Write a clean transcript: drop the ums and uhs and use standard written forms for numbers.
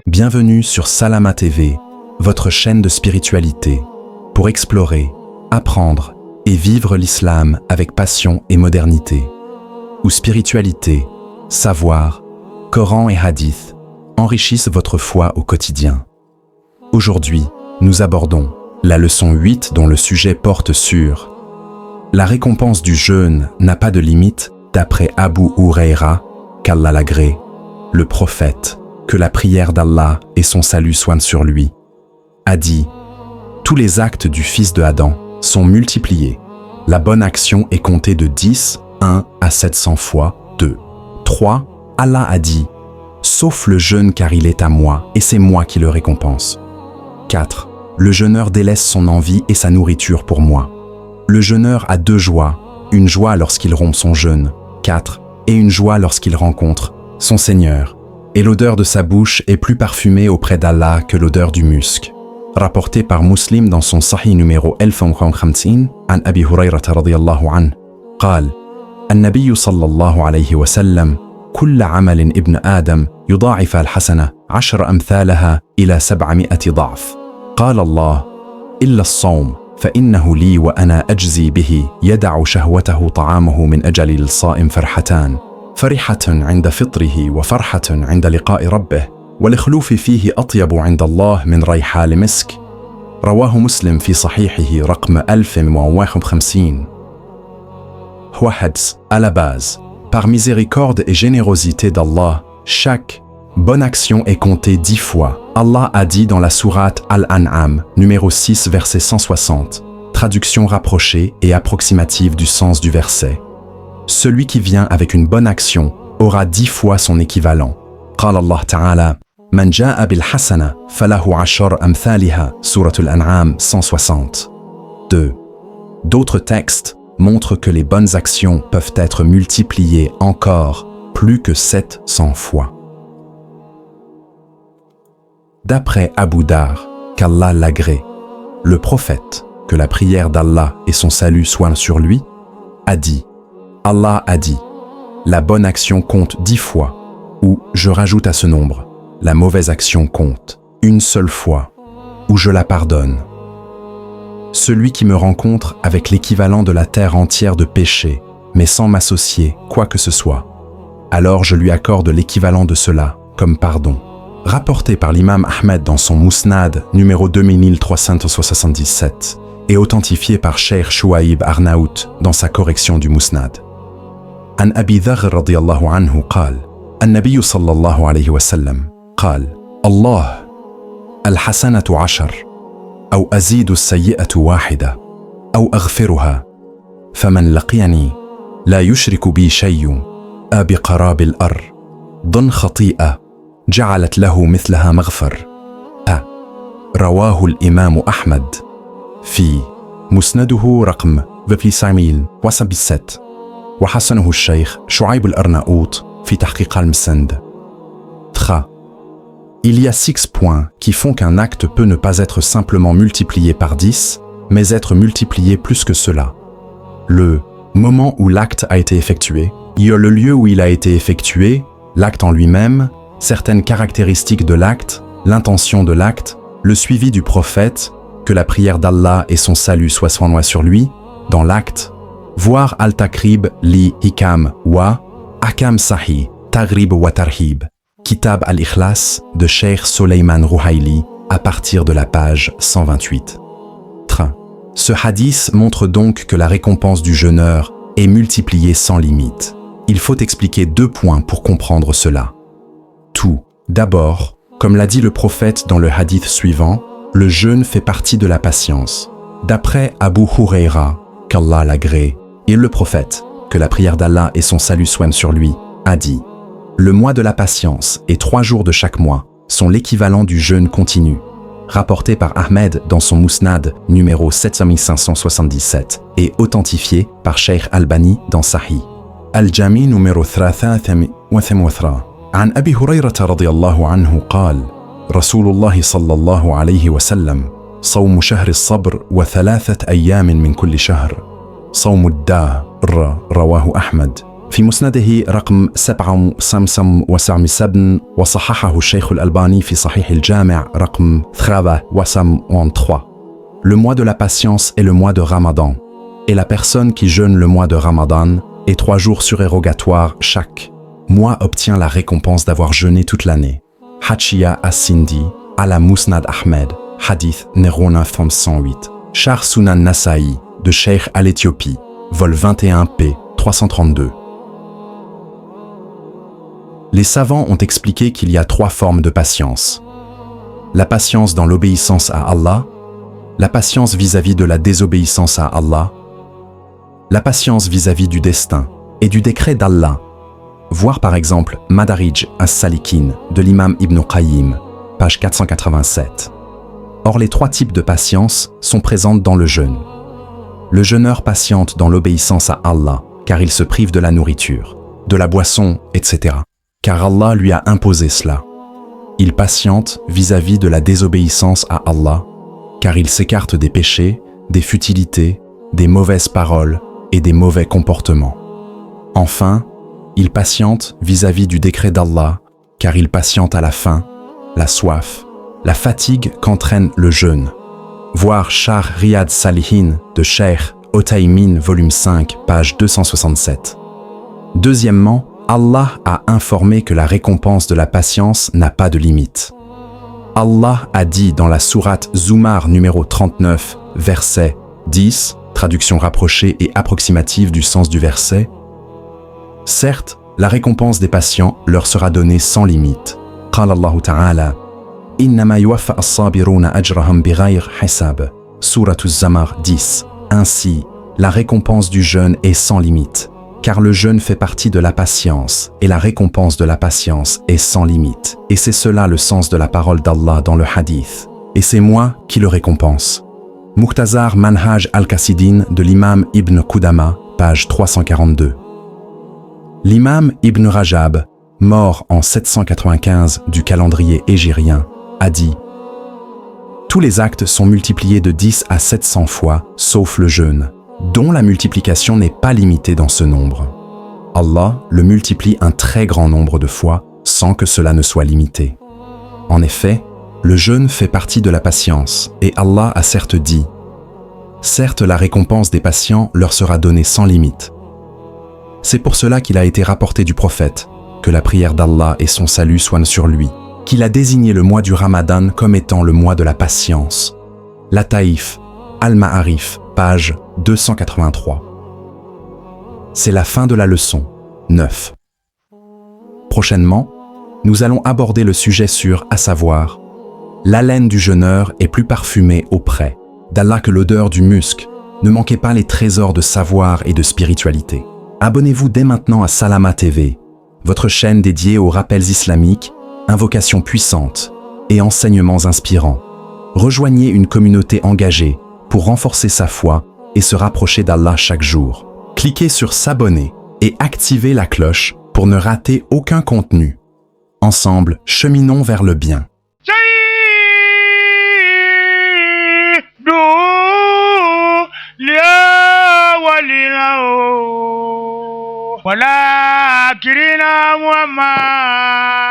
Bienvenue sur Salama TV, votre chaîne de spiritualité, pour explorer, apprendre et vivre l'islam avec passion et modernité. Où spiritualité, savoir, Coran et hadith enrichissent votre foi au quotidien. Aujourd'hui, nous abordons la leçon 8 dont le sujet porte sur la récompense du jeûne n'a pas de limite d'après Abu Huraira, qu'Allah l'agrée, le prophète, que la prière d'Allah et son salut soient sur lui, a dit « Tous les actes du fils de Adam sont multipliés. La bonne action est comptée de 10, 1 à 700 fois, 2. 3. Allah a dit « Sauf le jeûne car il est à moi et c'est moi qui le récompense. 4. Le jeûneur délaisse son envie et sa nourriture pour moi. Le jeûneur a 2 joies, une joie lorsqu'il rompt son jeûne, 4, et une joie lorsqu'il rencontre son Seigneur. Et l'odeur de sa bouche est plus parfumée auprès d'Allah que l'odeur du musc. » Rapporté par Muslim dans son Sahih numéro 1050 عن أبي هريرة رضي الله عنه قال النبي صلى الله عليه وسلم كل عمل ابن آدم يضاعف الحسنة 10 أمثالها إلى 700 ضعف قال الله إلا الصوم فإنه لي وأنا أجزي به يدع شهوته طعامه من أجل الصائم فرحتان فرحة عند فطره وفرحة عند لقاء ربه والخلوف فيه أطيب عند الله من ريحان مسك رواه مسلم في صحيحه رقم 1051. Wahad, à la base, par miséricorde et générosité d'Allah, chaque bonne action est comptée 10 fois. Allah a dit dans la sourate Al-An'am, numéro 6, verset 160, traduction rapprochée et approximative du sens du verset. Celui qui vient avec une bonne action aura 10 fois son équivalent. قال الله تعالى من جاء بالحسنة فله 10 أمثالها سورة الأنعام 160. 2. D'autres textes montrent que les bonnes actions peuvent être multipliées encore plus que 700 fois. D'après Abu Dar, qu'Allah l'agrée, le prophète, que la prière d'Allah et son salut soient sur lui, a dit « Allah a dit, la bonne action compte 10 fois, ou je rajoute à ce nombre, la mauvaise action compte une seule fois, ou je la pardonne. Celui qui me rencontre avec l'équivalent de la terre entière de péché, mais sans m'associer quoi que ce soit, alors je lui accorde l'équivalent de cela comme pardon. » Rapporté par l'imam Ahmed dans son Musnad numéro 2377 et authentifié par Cheikh Chouaib Arnaout dans sa correction du Musnad. عن أبي ذر رضي الله عنه قال النبي صلى الله عليه وسلم قال الله الحسنة 10 أو أزيد السيئة 1 أو أغفرها فمن لقيني لا يشرك بي شيء بقراب الأرض ضن خطيئة جعلت له مثلها مغفر. رواه الإمام أحمد في مسنده رقم 2977 وحسنه الشيخ شعيب الأرناؤوط في تحقيق المسند. 3. Il y a 6 points qui font qu'un acte peut ne pas être simplement multiplié par 10, mais être multiplié plus que cela. Le moment où l'acte a été effectué, il y a le lieu où il a été effectué, l'acte en lui-même, certaines caractéristiques de l'acte, l'intention de l'acte, le suivi du prophète, que la prière d'Allah et son salut soient sur lui, dans l'acte, voir Al-Takrib li Hikam wa Akam Sahih, Tagrib wa Tarhib, Kitab al-Ikhlas de Cheikh Soleiman Rouhaili à partir de la page 128. Ce hadith montre donc que la récompense du jeûneur est multipliée sans limite. Il faut expliquer 2 points pour comprendre cela. Tout. D'abord, comme l'a dit le prophète dans le hadith suivant, le jeûne fait partie de la patience. D'après Abu Huraira, qu'Allah l'agrée, et le prophète, que la prière d'Allah et son salut soient sur lui, a dit « Le mois de la patience et 3 jours de chaque mois sont l'équivalent du jeûne continu », rapporté par Ahmed dans son Musnad numéro 7577 et authentifié par Cheikh Albani dans Sahih. Al-Jami numéro 383. عن أبي هريرة رضي الله عنه قال رسول الله صلى الله عليه وسلم صوم شهر الصبر و3 أيام من كل شهر صوم الداء مر رواه أحمد في مسنده رقم 757 وصححه الشيخ الألباني في صحيح الجامع رقم 313. Le mois de la patience est le mois de Ramadan, et la personne qui jeûne le mois de Ramadan et 3 jours surérogatoires chaque mois obtient la récompense d'avoir jeûné toute l'année. Hachia as-Sindi, ala Musnad Ahmed, hadith numéro 908. Char Sunan Nasa'i, de Cheikh al-Éthiopie, vol 21p 332. Les savants ont expliqué qu'il y a 3 formes de patience. La patience dans l'obéissance à Allah, la patience vis-à-vis de la désobéissance à Allah, la patience vis-à-vis du destin et du décret d'Allah. Voir par exemple Madarij as-Salikin de l'imam Ibn Qayyim, page 487. Or les 3 types de patience sont présentes dans le jeûne. Le jeûneur patiente dans l'obéissance à Allah, car il se prive de la nourriture, de la boisson, etc. Car Allah lui a imposé cela. Il patiente vis-à-vis de la désobéissance à Allah, car il s'écarte des péchés, des futilités, des mauvaises paroles et des mauvais comportements. Enfin, il patiente vis-à-vis du décret d'Allah, car il patiente à la faim, la soif, la fatigue qu'entraîne le jeûne. Voir Char Riyad Salihin de Cheikh Otaïmin, volume 5, page 267. Deuxièmement, Allah a informé que la récompense de la patience n'a pas de limite. Allah a dit dans la sourate Zumar numéro 39, verset 10, traduction rapprochée et approximative du sens du verset, « Certes, la récompense des patients leur sera donnée sans limite. » Qala Allahu Ta'ala, « Innama yuwaffa as-sabiruna ajrahum bighayr hisab » Sourate Az-Zamar 10. Ainsi, la récompense du jeûne est sans limite, car le jeûne fait partie de la patience, et la récompense de la patience est sans limite. Et c'est cela le sens de la parole d'Allah dans le hadith. Et c'est moi qui le récompense. Muqtazar Manhaj al-Qasidin de l'imam Ibn Qudama, page 342. L'imam Ibn Rajab, mort en 795 du calendrier hégirien, a dit « Tous les actes sont multipliés de 10 à 700 fois, sauf le jeûne, dont la multiplication n'est pas limitée dans ce nombre. Allah le multiplie un très grand nombre de fois sans que cela ne soit limité. En effet, le jeûne fait partie de la patience, et Allah a certes dit « Certes, la récompense des patients leur sera donnée sans limite. » C'est pour cela qu'il a été rapporté du prophète, que la prière d'Allah et son salut soient sur lui, qu'il a désigné le mois du Ramadan comme étant le mois de la patience. La Taïf, Al-Ma'arif, page 283. C'est la fin de la leçon 9. Prochainement, nous allons aborder le sujet sur, à savoir, l'haleine du jeûneur est plus parfumée auprès d'Allah que l'odeur du musc. Ne manquez pas les trésors de savoir et de spiritualité. Abonnez-vous dès maintenant à Salama TV, votre chaîne dédiée aux rappels islamiques, invocations puissantes et enseignements inspirants. Rejoignez une communauté engagée pour renforcer sa foi et se rapprocher d'Allah chaque jour. Cliquez sur s'abonner et activez la cloche pour ne rater aucun contenu. Ensemble, cheminons vers le bien. ولكننا محمد